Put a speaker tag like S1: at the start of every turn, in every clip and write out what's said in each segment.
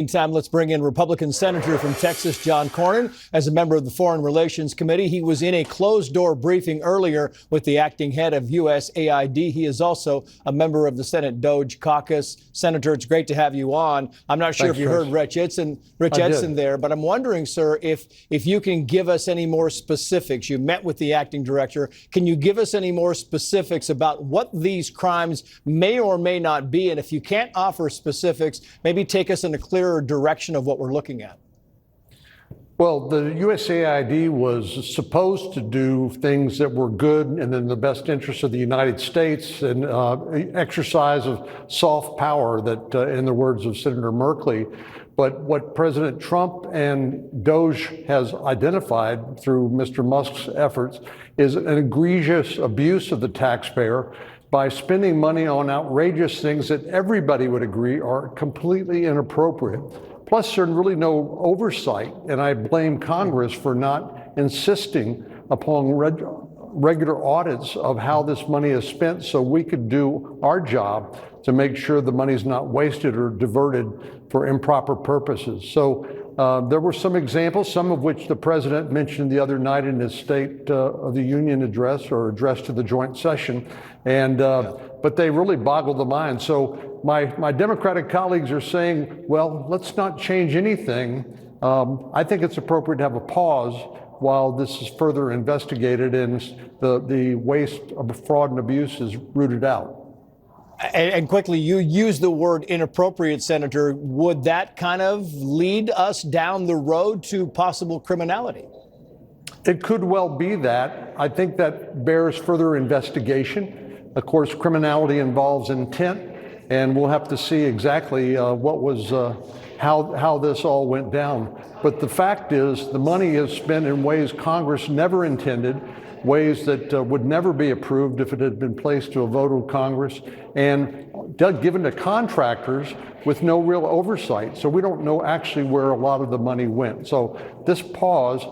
S1: Meantime, let's bring in Republican Senator from Texas, John Cornyn. As a member of the Foreign Relations Committee, he was in a closed-door briefing earlier with the acting head of USAID. He is also a member of the Senate DOJ caucus. Senator, it's great to have you on. I'm not sure if you heard Rich Edson there, but I'm wondering, sir, if you can give us any more specifics. You met with the acting director. Can you give us any more specifics about what these crimes may or may not be? And if you can't offer specifics, maybe take us in a clearer direction of what we're looking at.
S2: Well, the USAID was supposed to do things that were good and in the best interest of the United States and exercise of soft power that, in the words of Senator Merkley. But what President Trump and DOJ has identified through Mr. Musk's efforts is an egregious abuse of the taxpayer by spending money on outrageous things that everybody would agree are completely inappropriate. Plus, there's really no oversight, and I blame Congress for not insisting upon regular audits of how this money is spent so we could do our job to make sure the money's not wasted or diverted for improper purposes. So there were some examples, some of which the president mentioned the other night in his State of the Union address or address to the joint session, and but they really boggle the mind. So my Democratic colleagues are saying, well, let's not change anything. I think it's appropriate to have a pause while this is further investigated and the waste of fraud and abuse is rooted out.
S1: And quickly, you use the word inappropriate, Senator. Would that kind of lead us down the road to possible criminality?
S2: It could well be that. I think that bears further investigation. Of course, criminality involves intent, and we'll have to see exactly what was how this all went down. But the fact is, the money is spent in ways Congress never intended, ways that would never be approved if it had been placed to a vote of Congress, and given to contractors with no real oversight. So we don't know actually where a lot of the money went. So this pause,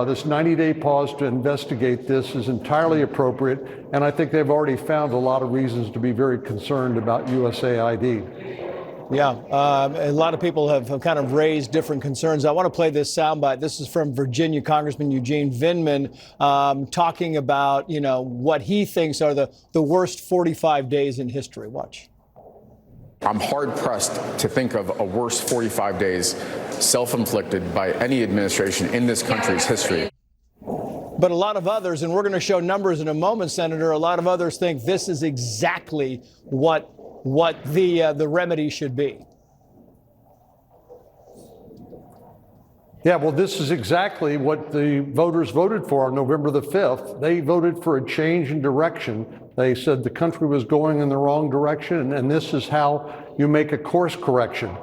S2: this 90-day pause to investigate this is entirely appropriate, and I think they've already found a lot of reasons to be very concerned about USAID.
S1: Yeah, a lot of people have kind of raised different concerns. I want to play this soundbite. This is from Virginia Congressman Eugene Vindman talking about, what he thinks are the worst 45 days in history. Watch.
S3: I'm hard-pressed to think of a worse 45 days self-inflicted by any administration in this country's history.
S1: But a lot of others, and we're going to show numbers in a moment, Senator, a lot of others think this is exactly what the remedy should be.
S2: Yeah, well, this is exactly what the voters voted for on November the 5th. They voted for a change in direction. They said the country was going in the wrong direction, and this is how you make a course correction.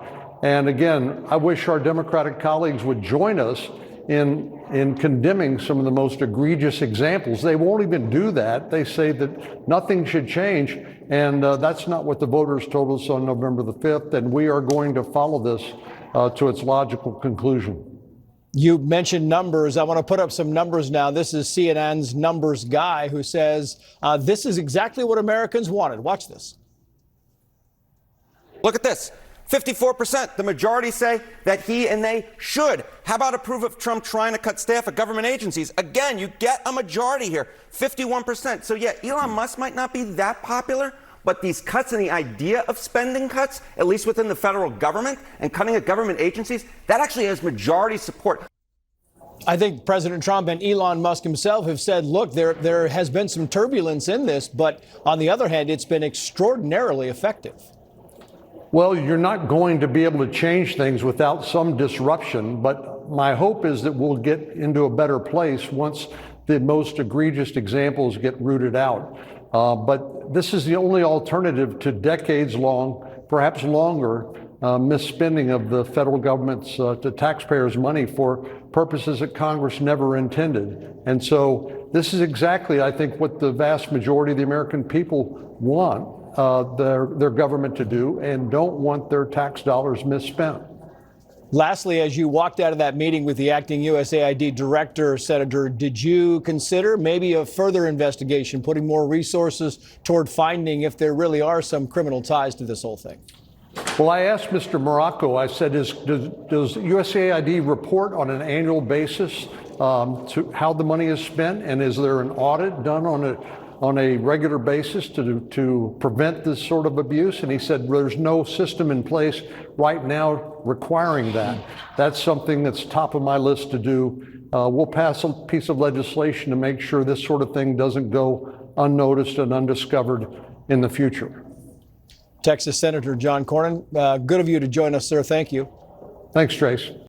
S2: And again, I wish our Democratic colleagues would join us in condemning some of the most egregious examples. They won't even do that. They say that nothing should change, and that's not what the voters told us on November the 5th, and we are going to follow this to its logical conclusion.
S1: You mentioned numbers. I want to put up some numbers now. This is CNN's numbers guy who says this is exactly what Americans wanted. Watch this.
S4: Look at this. 54%. The majority say that he and they should. How about approve of Trump trying to cut staff at government agencies? Again, you get a majority here. 51%. So yeah, Elon Musk might not be that popular, but these cuts and the idea of spending cuts, at least within the federal government and cutting at government agencies, that actually has majority support.
S1: I think President Trump and Elon Musk himself have said, look, there has been some turbulence in this, but on the other hand, it's been extraordinarily effective.
S2: Well, you're not going to be able to change things without some disruption, but my hope is that we'll get into a better place once the most egregious examples get rooted out. But this is the only alternative to decades-long, perhaps longer, misspending of the federal government's, the taxpayers' money for purposes that Congress never intended. And so this is exactly, I think, what the vast majority of the American people want their government to do and don't want their tax dollars misspent.
S1: Lastly, as you walked out of that meeting with the acting USAID director, Senator, did you consider maybe a further investigation, putting more resources toward finding if there really are some criminal ties to this whole thing?
S2: Well, I asked Mr. Morocco, I said, does USAID report on an annual basis to how the money is spent? And is there an audit done on a regular basis to prevent this sort of abuse? And he said, there's no system in place right now requiring that. That's something that's top of my list to do. We'll pass a piece of legislation to make sure this sort of thing doesn't go unnoticed and undiscovered in the future.
S1: Texas Senator John Cornyn, good of you to join us, sir. Thank you.
S2: Thanks, Trace.